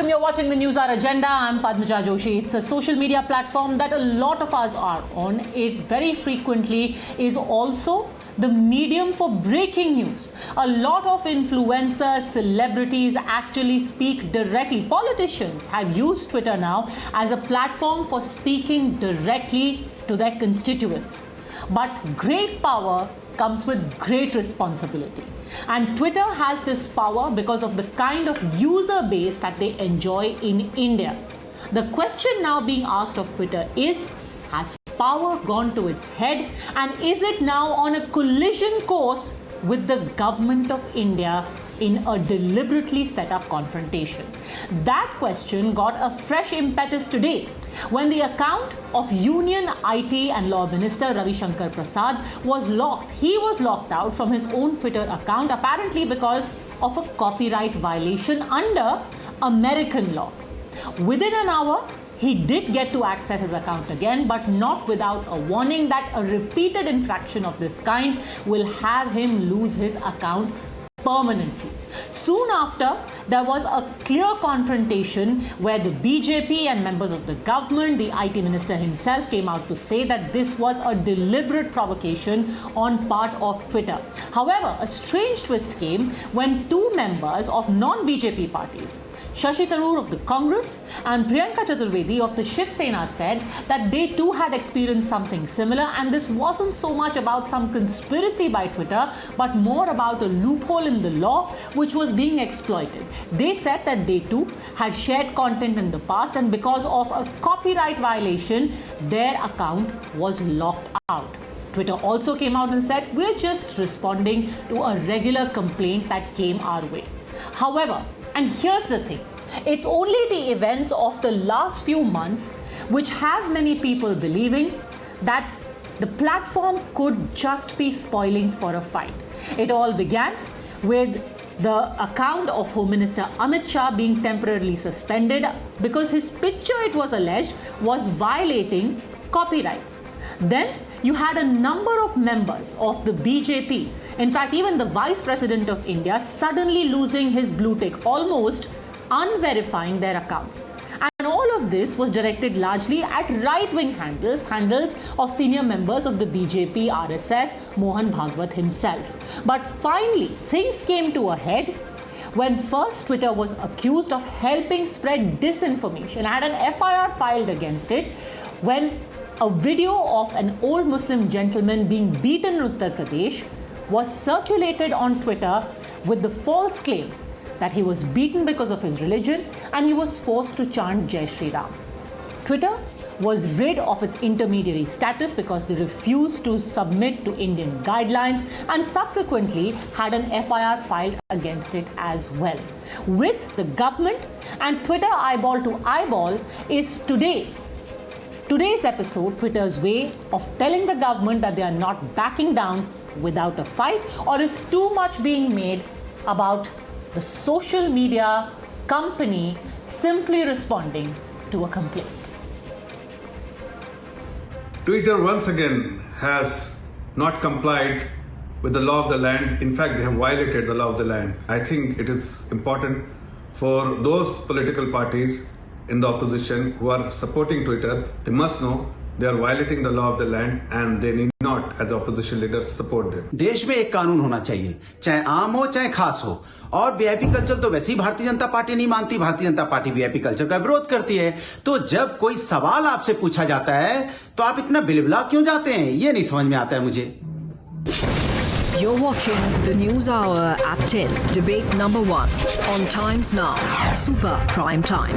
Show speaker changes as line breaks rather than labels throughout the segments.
welcome. You're watching the Newshour Agenda. I'm Padmaja Joshi. It's a social media platform that a lot of us are on. It very frequently is also the medium for breaking news. A lot of influencers, celebrities actually speak directly. Politicians have used Twitter now as a platform for speaking directly to their constituents. But great power comes with great responsibility. And Twitter has this power because of the kind of user base that they enjoy in India. The question now being asked of Twitter is, has power gone to its head, and is it now on a collision course with the government of India in a deliberately set up confrontation? That question got a fresh impetus today when the account of Union IT and Law Minister Ravi Shankar Prasad was locked. He was locked out from his own Twitter account, apparently because of a copyright violation under American law. Within an hour, he did get to access his account again, but not without a warning that a repeated infraction of this kind will have him lose his account permanently. Soon after, there was a clear confrontation where the BJP and members of the government, the IT minister himself, came out to say that this was a deliberate provocation on part of Twitter. However, a strange twist came when two members of non-BJP parties, Shashi Tharoor of the Congress and Priyanka Chaturvedi of the Shiv Sena, said that they too had experienced something similar, and this wasn't so much about some conspiracy by Twitter, but more about a loophole in the law which was being exploited. They said that they too had shared content in the past, and because of a copyright violation, their account was locked out. Twitter also came out and said, we're just responding to a regular complaint that came our way. However, and here's the thing, it's only the events of the last few months which have many people believing that the platform could just be spoiling for a fight. It all began with the account of Home Minister Amit Shah being temporarily suspended because his picture, it was alleged, was violating copyright. Then you had a number of members of the BJP, in fact even the Vice President of India, suddenly losing his blue tick, almost unverifying their accounts. And all of this was directed largely at right-wing handles of senior members of the BJP RSS, Mohan Bhagwat himself. But finally, things came to a head when first Twitter was accused of helping spread disinformation, had an FIR filed against it, when a video of an old Muslim gentleman being beaten in Uttar Pradesh was circulated on Twitter with the false claim that he was beaten because of his religion and he was forced to chant Jai Shri Ram. Twitter was rid of its intermediary status because they refused to submit to Indian guidelines and subsequently had an FIR filed against it as well. With the government and Twitter eyeball to eyeball is Today's episode, Twitter's way of telling the government that they are not backing down without a fight, or is too much being made about the social media company simply responding to a complaint.
Twitter once again has not complied with the law of the land. In fact, they have violated the law of the land. I think it is important for those political parties in the opposition who are supporting Twitter, they must know they are violating the law of the land and they need not, as opposition leaders, support them.
देश में एक कानून होना चाहिए, चाहे आम हो चाहे खास हो। और वीआईपी कल्चर तो वैसे ही भारतीय जनता पार्टी नहीं मानती। Bharatiya Janata party VIP culture का विरोध करती है। तो जब कोई सवाल आपसे पूछा जाता है तो आप इतना बिलबिला क्यों जाते हैं, ये नहीं समझ में आता है मुझे।
You're watching the News Hour at 10, debate number 1 on Times Now, Super Prime Time.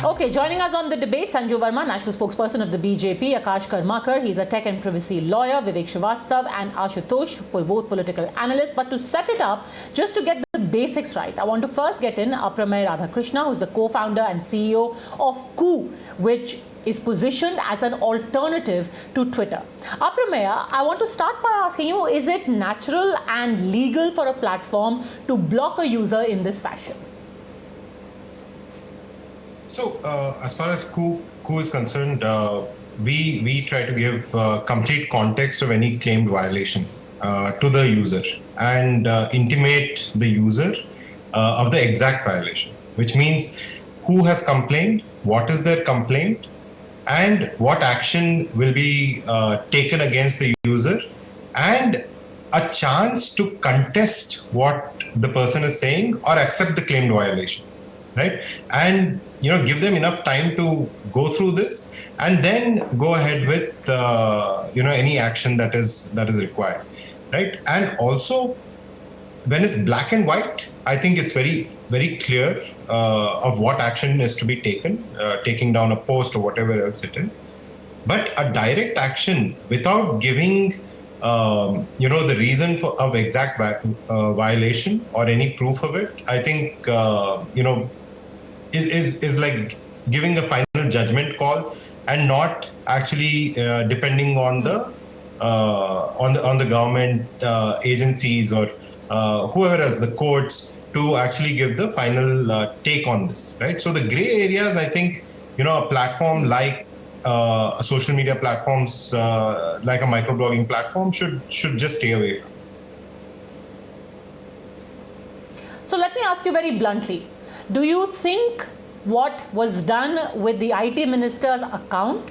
Okay, joining us on the debate, Sanju Verma, national spokesperson of the BJP, Akash Karmakar, he's a tech and privacy lawyer, Vivek Srivastav and Ashutosh, both political analysts. But to set it up, just to get the basics right, I want to first get in Apramay Radhakrishna, who's the co-founder and CEO of Coup, which is positioned as an alternative to Twitter. Apramaya, I want to start by asking you, is it natural and legal for a platform to block a user in this fashion?
So, as far as Coup is concerned, we try to give complete context of any claimed violation to the user. and intimate the user of the exact violation, which means who has complained, what is their complaint, and what action will be taken against the user, and a chance to contest what the person is saying or accept the claimed violation, right? And give them enough time to go through this and then go ahead with any action that is required, right? And also, when it's black and white, I think it's very, very clear of what action is to be taken, taking down a post or whatever else it is. But a direct action without giving the reason of exact violation or any proof of it, I think is like giving a final judgment call and not actually depending on the government agencies or whoever else, the courts, to actually give the final take on this, right? So the gray areas, I think, a platform like social media platforms, like a microblogging platform, should just stay away from.
So let me ask you very bluntly, do you think what was done with the IT minister's account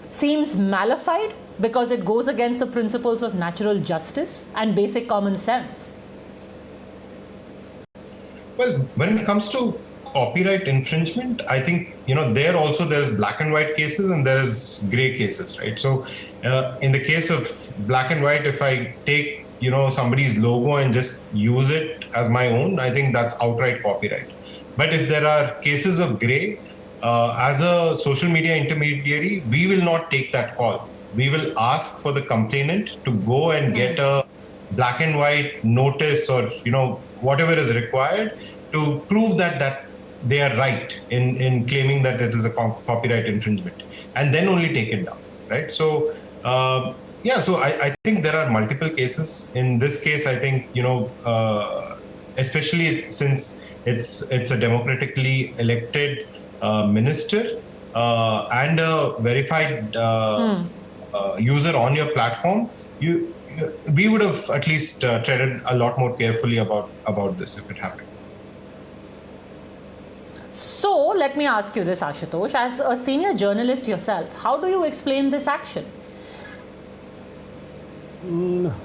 seems malified because it goes against the principles of natural justice and basic common sense?
Well, when it comes to copyright infringement, I think, there's black and white cases and there is gray cases, right? So in the case of black and white, if I take, somebody's logo and just use it as my own, I think that's outright copyright. But if there are cases of gray, as a social media intermediary, we will not take that call. We will ask for the complainant to go and get a black and white notice or, whatever is required to prove that they are right in claiming that it is a copyright infringement, and then only take it down, right? So, so I think there are multiple cases. In this case, I think, especially since it's a democratically elected minister and a verified user on your platform, we would have at least treaded a lot more carefully about this if it happened.
So let me ask you this, Ashutosh, as a senior journalist yourself, how do you explain this action?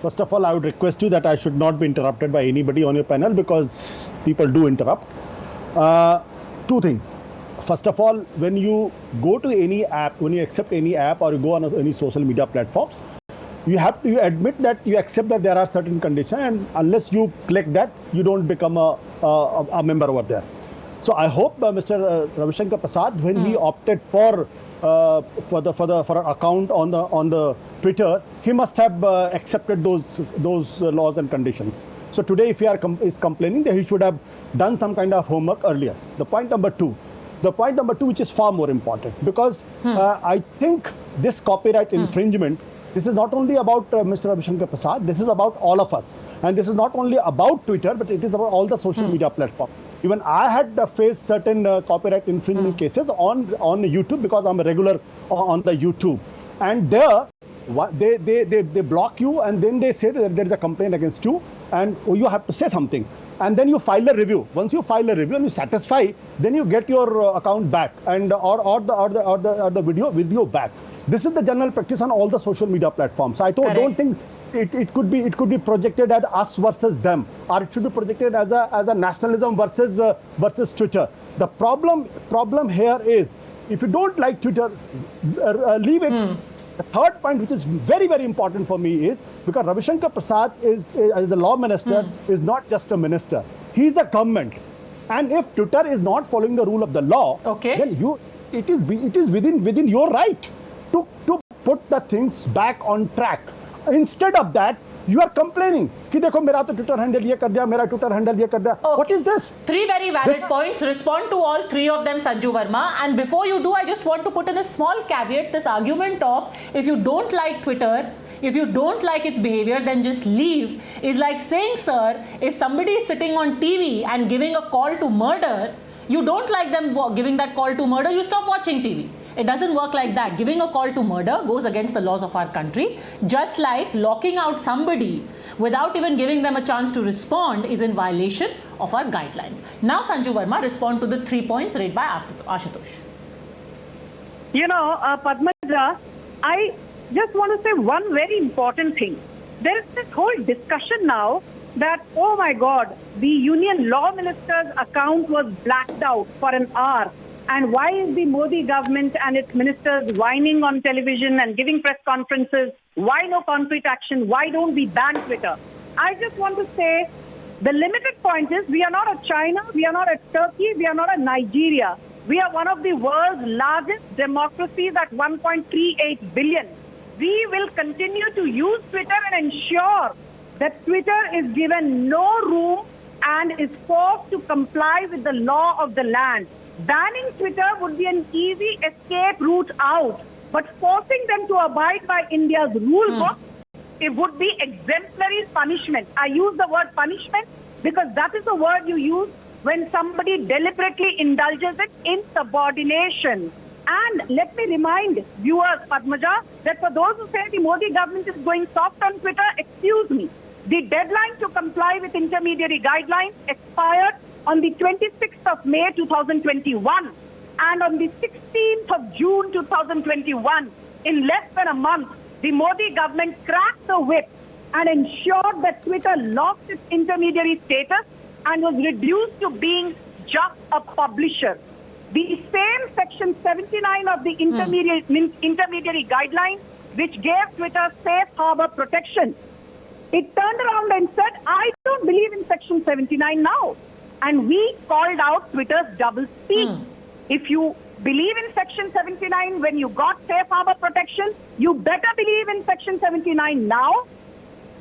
First of all, I would request you that I should not be interrupted by anybody on your panel, because people do interrupt. Two things. First of all, when you go to any app, when you accept any app or you go on any social media platforms, you have to admit that you accept that there are certain conditions, and unless you click that, you don't become a member over there. So I hope Mr. Ravi Shankar Prasad, when he opted for an account on the Twitter, he must have accepted those laws and conditions. So today, if he is complaining, that he should have done some kind of homework earlier. The point number two, which is far more important, because I think this copyright infringement, this is not only about Mr. Ravi Shankar Prasad, this is about all of us. And this is not only about Twitter, but it is about all the social media platforms. Even I had faced certain copyright infringement cases on YouTube, because I'm a regular on the YouTube. And there, they block you, and then they say that there is a complaint against you, and you have to say something. And then you file a review. Once you file a review and you satisfy, then you get your account back, and or the video back. This is the general practice on all the social media platforms. I don't think it could be projected as us versus them, or it should be projected as a nationalism versus Twitter. The problem here is, if you don't like Twitter, leave it. The third point, which is very, very important for me, is because Ravi Shankar Prasad is the law minister, is not just a minister. He's a government, and if Twitter is not following the rule of the law, then it is within your right to put the things back on track. Instead of that, you are complaining कि देखो मेरा तो Twitter handle ये कर दिया, मेरा Twitter handle ये कर दिया. What is this?
Three very valid points. Respond to all three of them, Sanju Verma. And before you do, I just want to put in a small caveat. This argument of if you don't like Twitter, if you don't like its behavior, then just leave, is like saying, sir, if somebody is sitting on TV and giving a call to murder, you don't like them giving that call to murder, you stop watching TV. It doesn't work like that. Giving a call to murder goes against the laws of our country, just like locking out somebody without even giving them a chance to respond is in violation of our guidelines. Now, Sanju Verma, respond to the 3 points raised by Ashutosh.
Padmaja, I just want to say one very important thing. There is this whole discussion now that, oh my God, the Union Law Minister's account was blacked out for an hour. And why is the Modi government and its ministers whining on television and giving press conferences? Why no concrete action? Why don't we ban Twitter? I just want to say the limited point is we are not a China, we are not a Turkey, we are not a Nigeria. We are one of the world's largest democracies at 1.38 billion. We will continue to use Twitter and ensure that Twitter is given no room and is forced to comply with the law of the land. Banning Twitter would be an easy escape route out, but forcing them to abide by India's rule book, it would be exemplary punishment. I use the word punishment because that is the word you use when somebody deliberately indulges it in subordination. And let me remind viewers, Padmaja, that for those who say the Modi government is going soft on Twitter, excuse me, the deadline to comply with intermediary guidelines expired on the 26th of May 2021. And on the 16th of June 2021, in less than a month, the Modi government cracked the whip and ensured that Twitter lost its intermediary status and was reduced to being just a publisher. The same Section 79 of the intermediary guidelines, which gave Twitter safe harbor protection, it turned around and said, I don't believe in Section 79 now. And we called out Twitter's double speak. If you believe in Section 79 when you got safe harbor protection, you better believe in Section 79 now.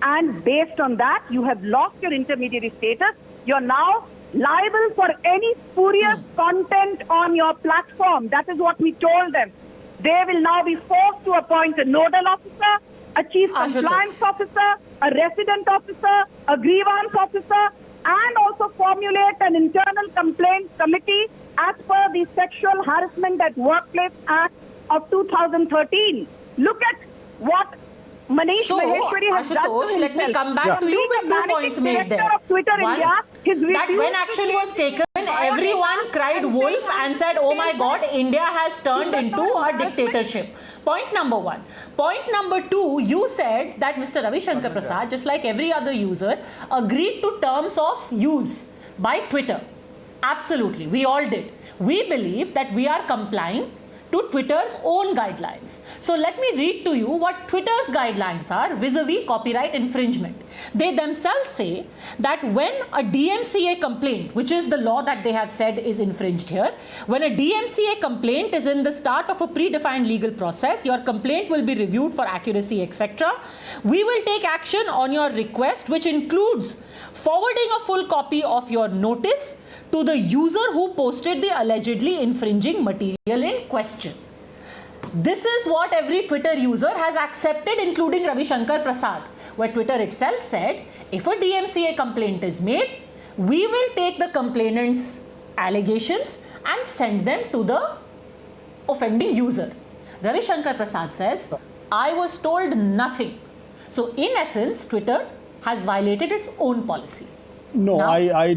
And based on that, you have lost your intermediary status. You're now liable for any spurious content on your platform. That is what we told them. They will now be forced to appoint a nodal officer, a chief compliance officer, a resident officer, a grievance officer, and also formulate an internal complaints committee as per the Sexual Harassment at Workplace Act of 2013. Look at what Manish Maheshwari has done to himself.
Let me come back to you with 2 points made there.
Twitter
One,
India,
that when action was taken, everyone cried wolf and said, oh my God, India has turned into a dictatorship. Point number one. Point number two, you said that Mr. Ravi Shankar Prasad, just like every other user, agreed to terms of use by Twitter. Absolutely, we all did. We believe that we are complying to Twitter's own guidelines. So let me read to you what Twitter's guidelines are vis-a-vis copyright infringement. They themselves say that when a DMCA complaint, which is the law that they have said is infringed here, when a DMCA complaint is in the start of a predefined legal process, your complaint will be reviewed for accuracy, etc. We will take action on your request, which includes forwarding a full copy of your notice to the user who posted the allegedly infringing material in question. This is what every Twitter user has accepted, including Ravi Shankar Prasad, where Twitter itself said, if a DMCA complaint is made, we will take the complainant's allegations and send them to the offending user. Ravi Shankar Prasad says, I was told nothing. So in essence, Twitter has violated its own policy.
No, I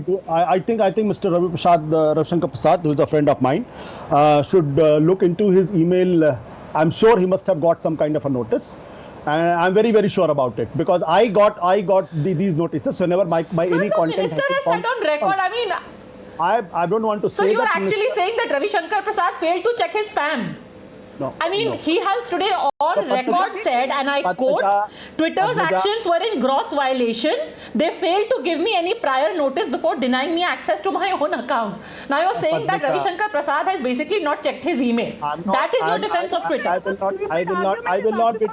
think Mr. Ravi Shankar Prasad, who is a friend of mine, should look into his email. I'm sure he must have got some kind of a notice, and I'm very, very sure about it because I got these notices whenever my any content.
Minister has said on record. I mean,
I don't want to say.
So you're
that
actually saying that Ravi Shankar Prasad failed to check his spam.
No,
I mean,
no.
he has today on record said, and I quote, Twitter's actions were in gross violation. They failed to give me any prior notice before denying me access to my own account. Now you're saying that Ravi Shankar Prasad has basically not checked his email. That is your defense of Twitter.
I will not be.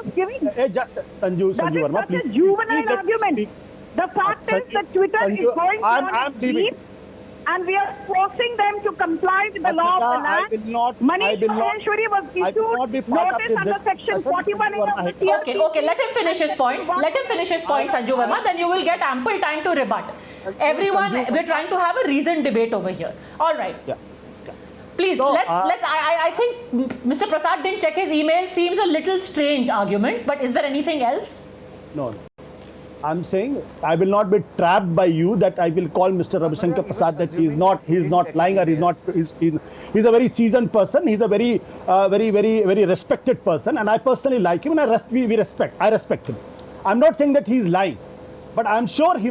Just Sanju Verma, please.
That is such a juvenile argument. The fact is that Twitter is going on deep, and we are forcing them to comply with the law of the land. Manish Maheshwari was issued notice under Section 41 of the TRC.
Okay, let him finish his point. Let him finish his point, Sanju Verma. Then you will get ample time to rebut. Everyone, we're trying to have a reasoned debate over here. All right.
Yeah.
Please,
So,
I think Mr. Prasad didn't check his email. Seems a little strange argument, but is there anything else?
No. I'm saying I will not be trapped by you that I will call Mr. Ravi Shankar Prasad that he's not lying or he's a very seasoned person. He's a very respected person, and I personally like him, and I respect him. I'm not saying that he's lying, but I'm sure he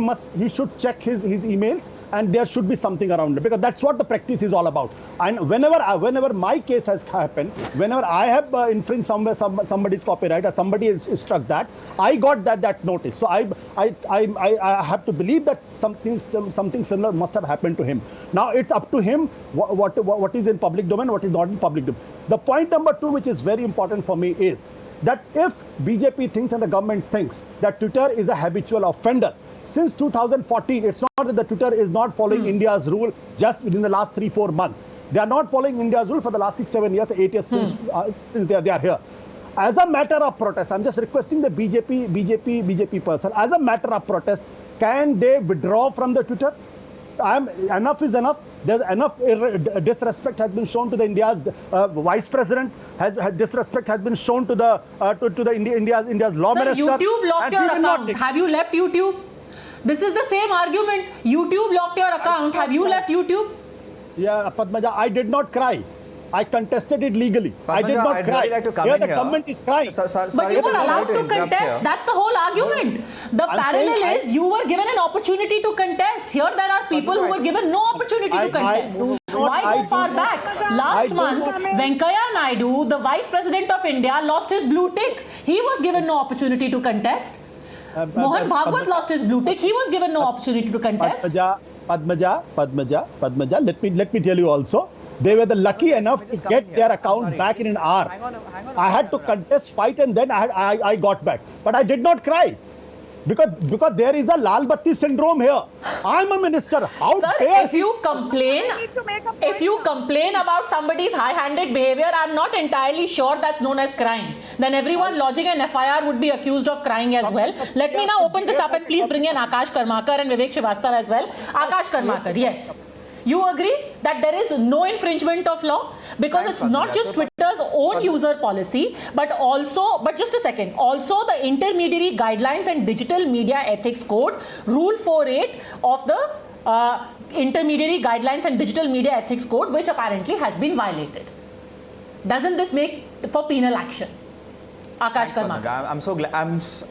should check his emails, and there should be something around it, because that's what the practice is all about. And whenever my case has happened, whenever I have infringed somebody's copyright or somebody has struck that, I got that notice. So I have to believe that something similar must have happened to him. Now it's up to him what is in public domain, what is not in public domain. The point number 2, which is very important for me, is that if BJP thinks and the government thinks that Twitter is a habitual offender, since 2014, it's not that the Twitter is not following India's rule just within the last 3-4 months. They are not following India's rule for the last 6-7 years, 8 years since they are here. As a matter of protest, I'm just requesting the BJP person, as a matter of protest, can they withdraw from the Twitter? Enough is enough. There's enough disrespect has been shown to the India's vice president. Disrespect has been shown to the India's law minister.
Sir, YouTube locked your account. Have you left YouTube? This is the same argument. YouTube locked your account. Have you left YouTube?
Yeah, Padmaja, I did not cry. I contested it legally.
Padmaja,
I did not
I'd
cry.
really like to come
here
in
the
here.
government is crying.
But you were allowed to contest. That's the whole argument. The parallel is you were given an opportunity to contest. Here there are people who were given no opportunity to contest. Why go far back? Last month, Venkaiah Naidu, the Vice President of India, lost his blue tick. He was given no opportunity to contest. Mohan Bhagwat lost his blue tick. He was given no opportunity to contest.
Padmaja, let me tell you also. They were lucky enough to get their account back in an hour. I had to contest, fight, and then I got back. But I did not cry. Because there is a Lal Batti syndrome here. I'm a minister. How
Sir,
dare
if you complain about somebody's high-handed behavior, I'm not entirely sure that's known as crime. Then everyone lodging an FIR would be accused of crying as well. Let me now open this up and please bring in Akash Karmakar and Vivek Srivastava as well. Akash Karmakar, yes. You agree that there is no infringement of law? Because it's not just Twitter's own user policy, but just a second, also the Intermediary Guidelines and Digital Media Ethics Code, Rule 4.8 of the Intermediary Guidelines and Digital Media Ethics Code, which apparently has been violated. Doesn't this make for penal action? Akash Karmakar.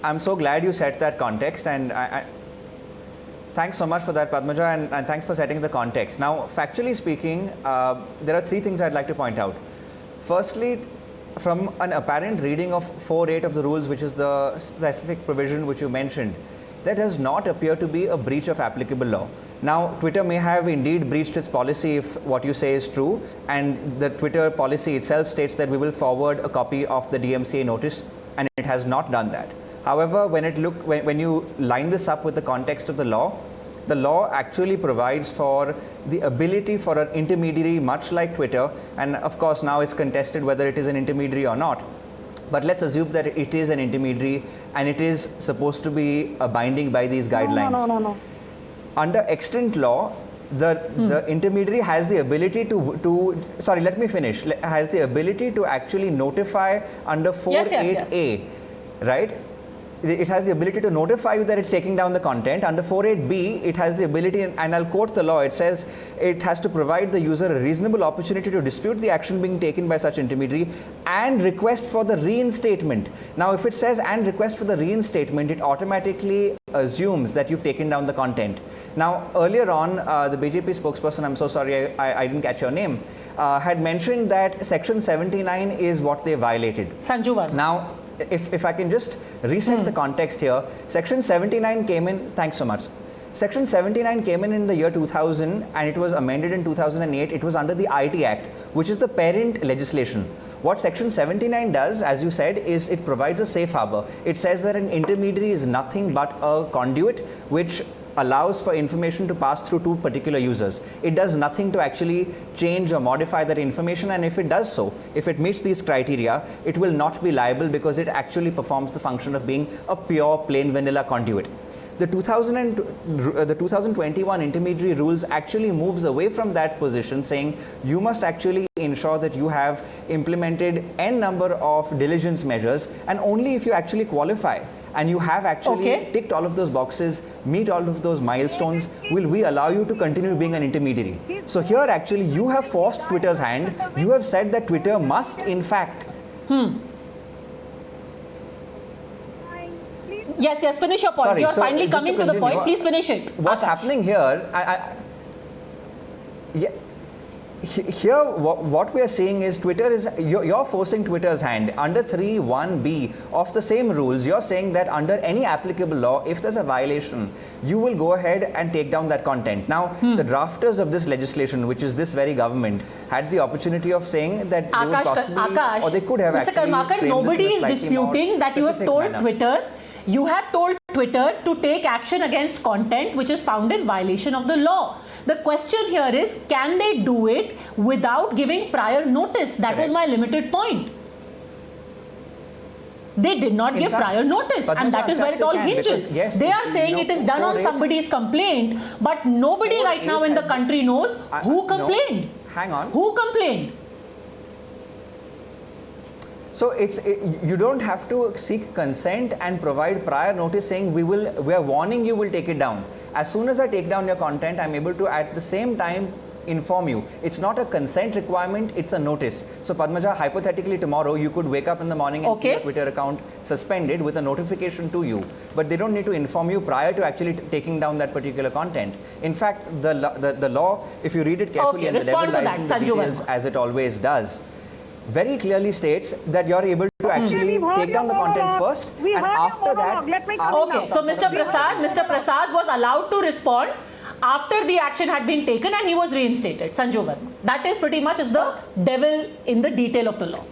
I'm so glad you set that context, and thanks so much for that, Padmaja, and thanks for setting the context. Now, factually speaking, there are 3 things I'd like to point out. Firstly, from an apparent reading of 4.8 of the rules, which is the specific provision which you mentioned, that does not appear to be a breach of applicable law. Now, Twitter may have indeed breached its policy if what you say is true, and the Twitter policy itself states that we will forward a copy of the DMCA notice, and it has not done that. However, when you line this up with the context of the law actually provides for the ability for an intermediary, much like Twitter, and of course now it's contested whether it is an intermediary or not. But let's assume that it is an intermediary and it is supposed to be abiding by these guidelines.
No.
Under extant law, the intermediary has the ability has the ability to actually notify under 4.8a, right? It has the ability to notify you that it's taking down the content. Under 4.8b, it has the ability, and I'll quote the law, it says it has to provide the user a reasonable opportunity to dispute the action being taken by such intermediary and request for the reinstatement. Now, if it says and request for the reinstatement, it automatically assumes that you've taken down the content. Now, earlier on, the BJP spokesperson, I'm so sorry I didn't catch your name, had mentioned that Section 79 is what they violated.
Sanju Verma.
Now, if I can just reset the context here, Section 79 came in, thanks so much. Section 79 came in the year 2000 and it was amended in 2008. It was under the IT Act, which is the parent legislation. What Section 79 does, as you said, is it provides a safe harbor. It says that an intermediary is nothing but a conduit which allows for information to pass through to particular users. It does nothing to actually change or modify that information, and if it does so, if it meets these criteria, it will not be liable because it actually performs the function of being a pure plain vanilla conduit. The 2021 intermediary rules actually moves away from that position, saying you must actually ensure that you have implemented n number of diligence measures, and only if you actually qualify and you have actually ticked all of those boxes, meet all of those milestones, will we allow you to continue being an intermediary. So here actually you have forced Twitter's hand. You have said that Twitter must in fact
Yes, finish your point.
Sorry,
You're
so
finally
just to
coming to the
continue,
point. Please finish it.
What's
Akash.
happening here, here what we are seeing is Twitter is, you're forcing Twitter's hand. Under 3(1)(b) of the same rules, you're saying that under any applicable law, if there's a violation, you will go ahead and take down that content. Now, the drafters of this legislation, which is this very government, had the opportunity of saying that they would possibly, or they could have
Mr.
actually
Karmakar,
framed
nobody
this in a
is
slightly
disputing
more
that you have
specific
told
manner.
Twitter. You have told Twitter to take action against content which is found in violation of the law. The question here is, can they do it without giving prior notice? That was my limited point. They did not give prior notice, and that is where it all hinges.
Yes,
they are saying it is done on somebody's complaint, but nobody right now in the country knows who complained.
Hang on.
Who complained?
So you don't have to seek consent and provide prior notice saying we are warning you, will take it down. As soon as I take down your content, I'm able to at the same time inform you. It's not a consent requirement, it's a notice. So Padmaja, hypothetically tomorrow you could wake up in the morning and see your Twitter account suspended with a notification to you, but they don't need to inform you prior to actually taking down that particular content. In fact, the law, if you read it carefully, and the devil lies in the details, as it always does, very clearly states that you're able to actually take down the content first, and after that,
so Mr. Prasad was allowed to respond after the action had been taken and he was reinstated. Sanju Verma. That is pretty much is the devil in the detail of the law.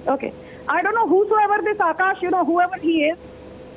Okay. I don't know whosoever this Akash, whoever he is.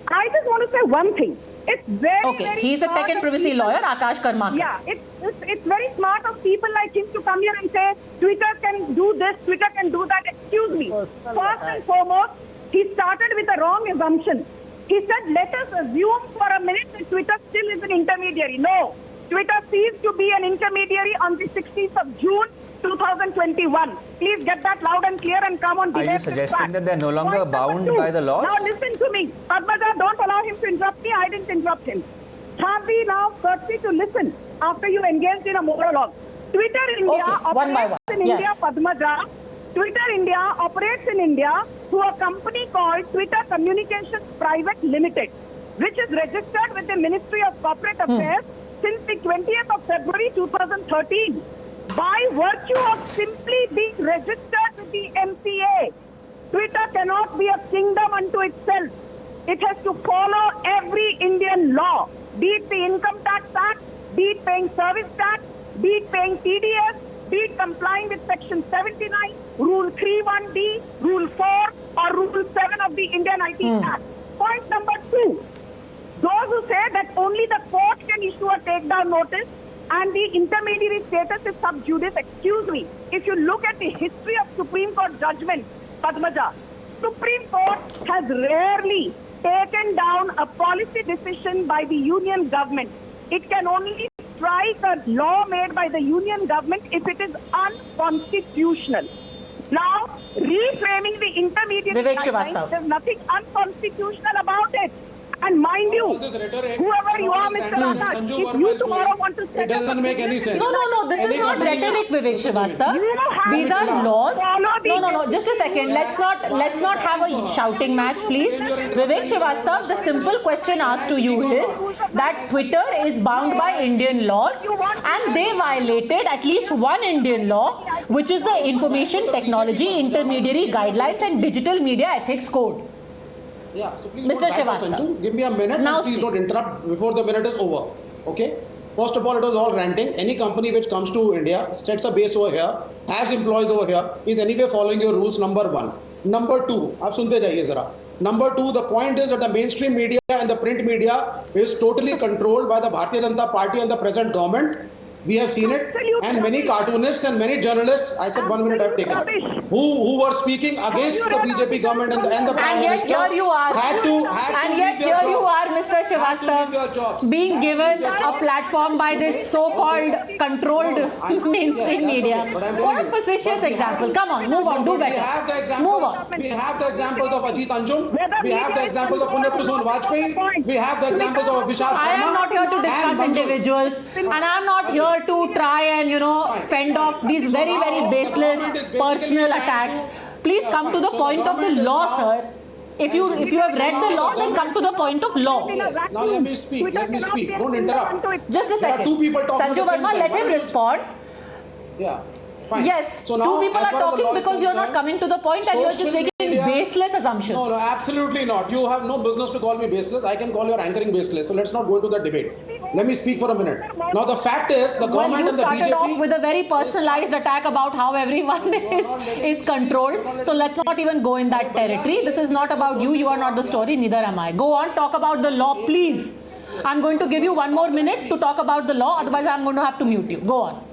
I just want to say one thing. It's very, very
he's a
smart
tech and privacy lawyer, Akash Karmakar.
Yeah, it's very smart of people like him to come here and say, Twitter can do this, Twitter can do that. Excuse me. First and foremost, he started with a wrong assumption. He said, let us assume for a minute that Twitter still is an intermediary. No. Twitter ceased to be an intermediary on the 16th of June, 2021. Please get that loud and clear and come on.
Are you suggesting that they're no longer bound by the laws?
Now listen to me. Padmaja, don't allow him to interrupt me. I didn't interrupt him. Have we now courtesy to listen after you engaged in a monologue? Twitter India operates in India, Padmaja. Twitter India operates in India through a company called Twitter Communications Private Limited, which is registered with the Ministry of Corporate Affairs since the 20th of February 2013. By virtue of simply being registered with the MCA, Twitter cannot be a kingdom unto itself. It has to follow every Indian law, be it the Income Tax Act, be it paying service tax, be it paying TDS, be it complying with Section 79, Rule 3(1)(d), Rule 4, or Rule 7 of the Indian IT Act. Point number 2. Those who say that only the court can issue a takedown notice and the intermediary status is sub judice, excuse me. If you look at the history of Supreme Court judgments, Padmaja, Supreme Court has rarely taken down a policy decision by the union government. It can only strike a law made by the union government if it is unconstitutional. Now, reframing the intermediary guidelines, there's nothing unconstitutional about it. And mind you, whoever you are, Mr. Akash, if you tomorrow want to set
it doesn't make any sense.
No, this is not rhetoric, Vivek Srivastava. These are laws. No, just a second. Let's not have a shouting match, please. Vivek Srivastava, the simple question asked to you is that Twitter is bound by Indian laws and they violated at least one Indian law, which is the Information Technology Intermediary Guidelines and Digital Media Ethics Code.
Yeah, so please
Mr. Srivastava.
Give me a minute
now
and please don't interrupt before the minute is over. Okay? First of all, it was all ranting. Any company which comes to India, sets a base over here, has employees over here, is anyway following your rules, number 1. Number 2, aap sunte jaiye zara. Number 2, the point is that the mainstream media and the print media is totally controlled by the Bharatiya Janata Party and the present government. We have seen it,
Absolute
and many
rubbish.
cartoonists and many journalists. I said 1 minute. I've taken
Absolute
it.
rubbish.
Who were speaking against the BJP government and the Prime
And yet
Minister
here you are.
had to
And
leave
yet
their
here you
jobs.
are, Mr.
Had to leave their
Srivastava,
jobs.
being
Had to
given
leave their
a
jobs.
platform by this so-called controlled mainstream
that's
media.
okay, but I'm telling
What a
you.
facetious
But we
example.
have-
Come on, move on, do
but
better.
We have the examples.
Move on.
We have the examples of Ajit Anjum.
Whether
We have the
media is
examples of
controlled
Punya Prasoon
or not,
Vajpayee. We have the examples of Vishal Sharma.
I am not here to
and
discuss
Mansoor.
individuals, and I am not here to try and fend off these very baseless personal attacks. Please come to the point of the law, sir. If you have read the law, then come to the point of law.
Yes. Now let me speak.
Twitter
Let me
cannot
speak.
be
Don't interrupt.
Just a
There are
second.
two people talking at
Sanju
the same
Verma,
time.
let
Why
him
don't you-
respond.
Yeah. Fine.
Yes,
So
two
now,
people
as
are
far as the
talking
law is
because you're not
concerned,
coming to the point and you're just
social
making
media-
baseless assumptions.
No, absolutely not. You have no business to call me baseless. I can call your anchoring baseless. So let's not go into that debate. Let me speak for a minute. Now the fact is, the
Well,
government
you
and the
started
BJP.
off with a very personalized attack about how everyone is controlled. So let's not even go in that territory. This is not about you. You are not the story. Neither am I. Go on, talk about the law, please. I'm going to give you 1 more minute to talk about the law. Otherwise, I'm going to have to mute you. Go on.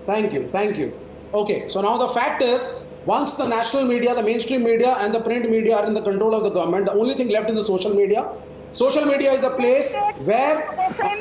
Thank you. Thank you. Okay, so now the fact is, once the national media, the mainstream media and the print media are in the control of the government, the only thing left is the social media. Social media is a place where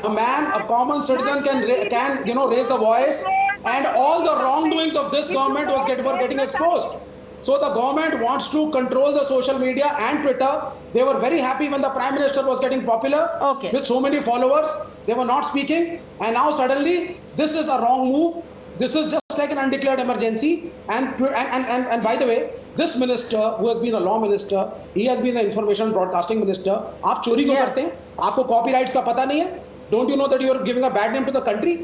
a man, a common citizen can raise the voice, and all the wrongdoings of this government were getting exposed. So the government wants to control the social media and Twitter. They were very happy when the Prime Minister was getting popular with so many followers. They were not speaking, and now suddenly this is a wrong move. This is just like an undeclared emergency. And by the way, this minister who has been a law minister, he has been an information broadcasting minister. आप चोरी क्यों करते हैं? आपको copyrights का पता नहीं है? Don't you know that you are giving a bad name to the country?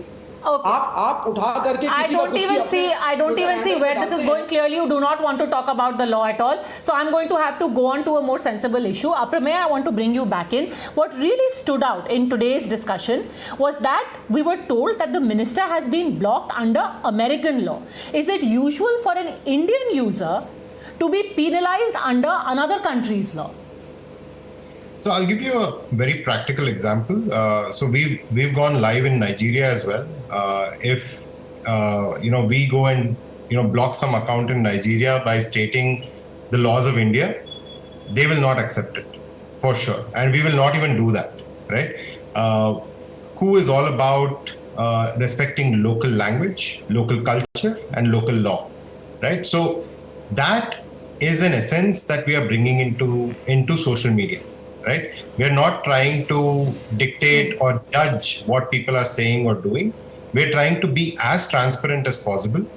आप उठा करके
I
किसी का
don't
कुछ
even
भी
see
अपने
I don't
Twitter
even see
handle
where
पे
this is
डालते
going.
हैं।
Clearly, you do not want to talk about the law at all. So I'm going to have to go on to a more sensible issue. May I want to bring you back in. What really stood out in today's discussion was that we were told that the minister has been blocked under American law. Is it usual for an Indian user to be penalized under another country's law?
So I'll give you a very practical example. So we've gone live in Nigeria as well. If we go and block some account in Nigeria by stating the laws of India, they will not accept it for sure, and we will not even do that, right? Coup is all about respecting local language, local culture, and local law, right? So that is an essence that we are bringing into social media. Right? We are not trying to dictate or judge what people are saying or doing. We're trying to be as transparent as possible.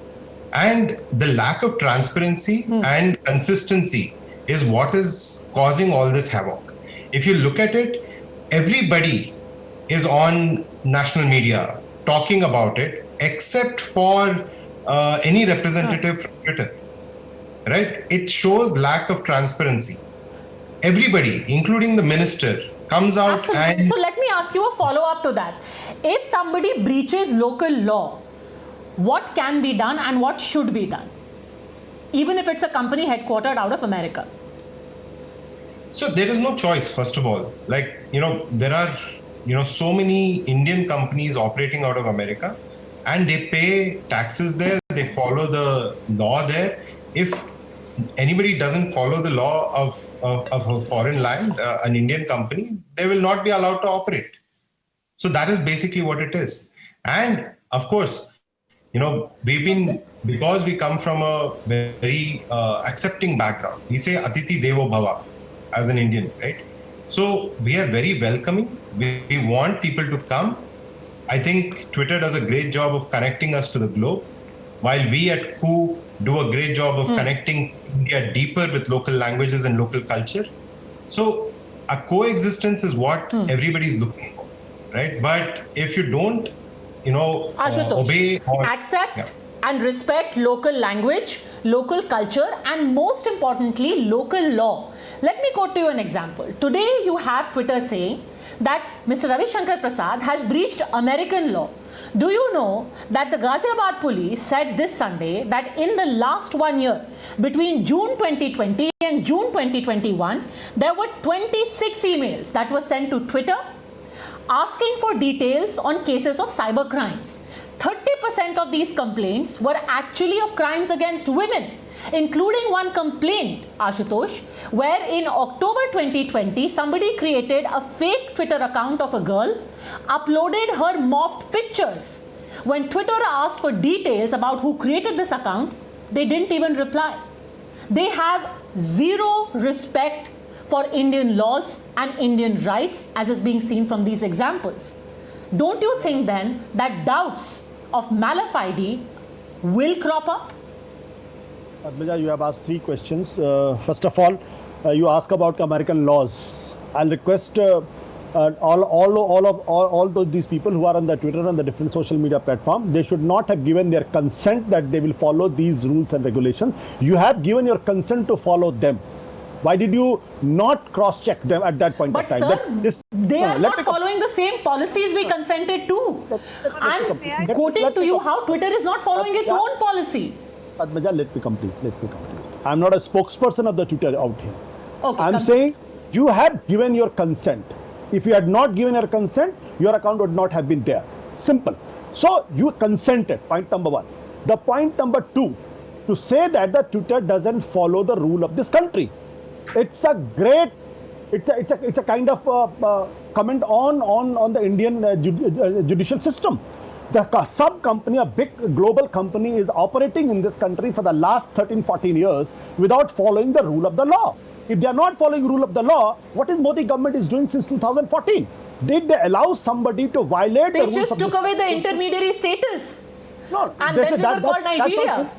And the lack of transparency and consistency is what is causing all this havoc. If you look at it, everybody is on national media talking about it, except for any representative from Twitter. Right? It shows lack of transparency. Everybody, including the minister, comes out
Absolutely.
and...
So let me ask you a follow-up to that. If somebody breaches local law, what can be done and what should be done? Even if it's a company headquartered out of America.
So there is no choice, first of all. There are, so many Indian companies operating out of America, and they pay taxes there, they follow the law there. If anybody doesn't follow the law of a foreign land, an Indian company, they will not be allowed to operate. So that is basically what it is. And of course, because we come from a very accepting background, we say Atiti Devo Bhava as an Indian, right? So we are very welcoming. We want people to come. I think Twitter does a great job of connecting us to the globe, while we at Coup do a great job of connecting India deeper with local languages and local culture. So a coexistence is what everybody's looking for, right? But if you don't, obey or
accept and respect local language, local culture, and most importantly, local law. Let me quote to you an example. Today you have Twitter saying that Mr. Ravi Shankar Prasad has breached American law. Do you know that the Ghaziabad police said this Sunday that in the last 1 year, between June 2020 and June 2021, there were 26 emails that were sent to Twitter asking for details on cases of cyber crimes. 30% of these complaints were actually of crimes against women, including one complaint, Ashutosh, where in October 2020, somebody created a fake Twitter account of a girl, uploaded her morphed pictures. When Twitter asked for details about who created this account, they didn't even reply. They have zero respect for Indian laws and Indian rights, as is being seen from these examples. Don't you think then that doubts of malafide will crop up?
Padmaja, you have asked three questions. First of all, you ask about American laws. I'll request all these people who are on the Twitter and the different social media platform, they should not have given their consent that they will follow these rules and regulations. You have given your consent to follow them. Why did you not cross-check them at that point
of
time?
Sir, they are not following the same policies we consented to. I'm quoting to you how Twitter is not following its own policy.
Padmaja, let me complete. I'm not a spokesperson of the Twitter out here.
Okay,
I'm saying you have given your consent. If you had not given your consent, your account would not have been there. Simple. So you consented, point number one. The point number two, to say that the Twitter doesn't follow the rule of this country. It's a great, it's a kind of comment on the Indian judicial system. The sub company, a big global company, is operating in this country for the last 13-14 years without following the rule of the law. If they are not following rule of the law, what is Modi government is doing since 2014? Did they allow somebody to violate the rules?
They just took away the intermediary status.
No,
and then we were called Nigeria.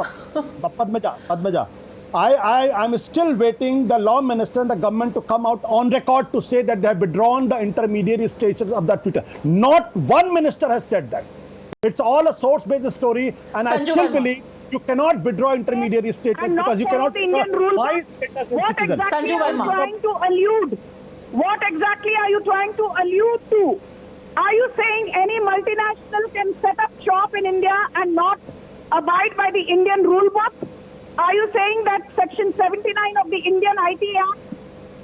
Padmaja, I'm still waiting the law minister and the government to come out on record to say that they have withdrawn the intermediary status of that Twitter. Not one minister has said that. It's all a source-based story, and I still believe you cannot withdraw intermediary status because you cannot buy status in
What
citizen.
exactly are you trying to allude? What exactly are you trying to allude to? Are you saying any multinational can set up shop in India and not abide by the Indian rule book? Are you saying that Section 79 of the Indian IT Act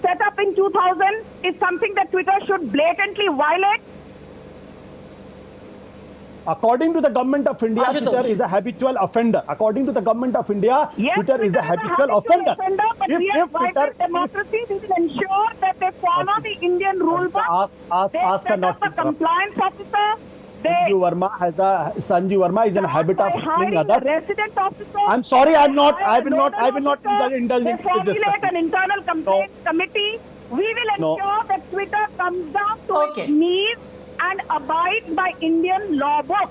set up in 2000 is something that Twitter should blatantly violate?
According to the government of India, Twitter is a habitual offender. According to the government of India,
yes,
Twitter is a habitual offender.
But we are vibrant democracy. We will ensure that they follow the Indian rule book. They set up a compliance officer.
Sanju Verma is in a habit of killing others.
Resident officer.
I'm sorry, I will not indulge in
this. They formulate an internal complaint committee. We will ensure that Twitter comes down to its knees and abides by Indian law book.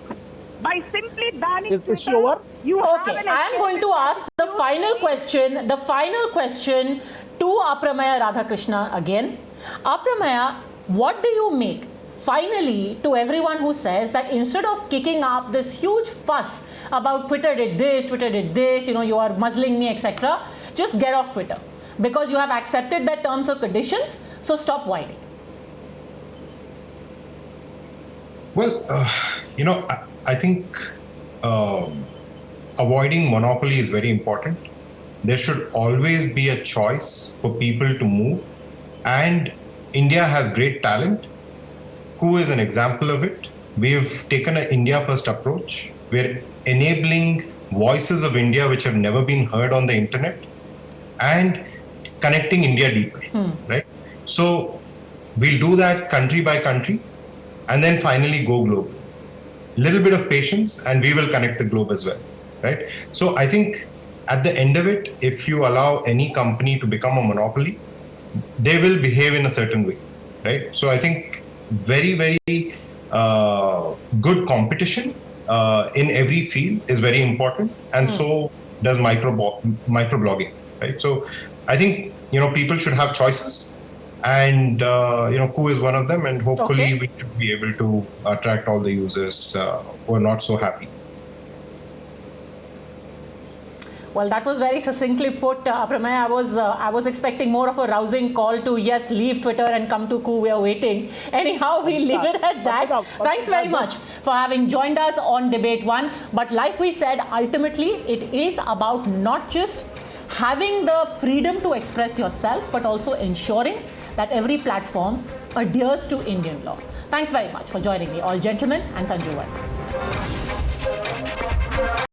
By simply banning Twitter,
I am going to ask the final question to Apramaya Radhakrishna again. Apramaya, what do you make finally to everyone who says that instead of kicking up this huge fuss about Twitter did this, you are muzzling me, etc., just get off Twitter because you have accepted their terms or conditions, so stop whining.
Well, I think avoiding monopoly is very important. There should always be a choice for people to move. And India has great talent. Who is an example of it? We've taken an India first approach. We're enabling voices of India which have never been heard on the internet and connecting India deeper, right? So we'll do that country by country. And then finally go global. Little bit of patience and we will connect the globe as well, right? So I think at the end of it, if you allow any company to become a monopoly, they will behave in a certain way, right? So I think very, very good competition in every field is very important. And so does microblogging, right? So I think, people should have choices. And Ku is one of them, and hopefully we should be able to attract all the users who are not so happy.
Well, that was very succinctly put, Apramaya. I was expecting more of a rousing call to leave Twitter and come to Ku. We are waiting. Anyhow, we'll leave it at that. Thanks very much for having joined us on Debate One. But like we said, ultimately it is about not just having the freedom to express yourself, but also ensuring that every platform adheres to Indian law. Thanks very much for joining me, all gentlemen and Sanju.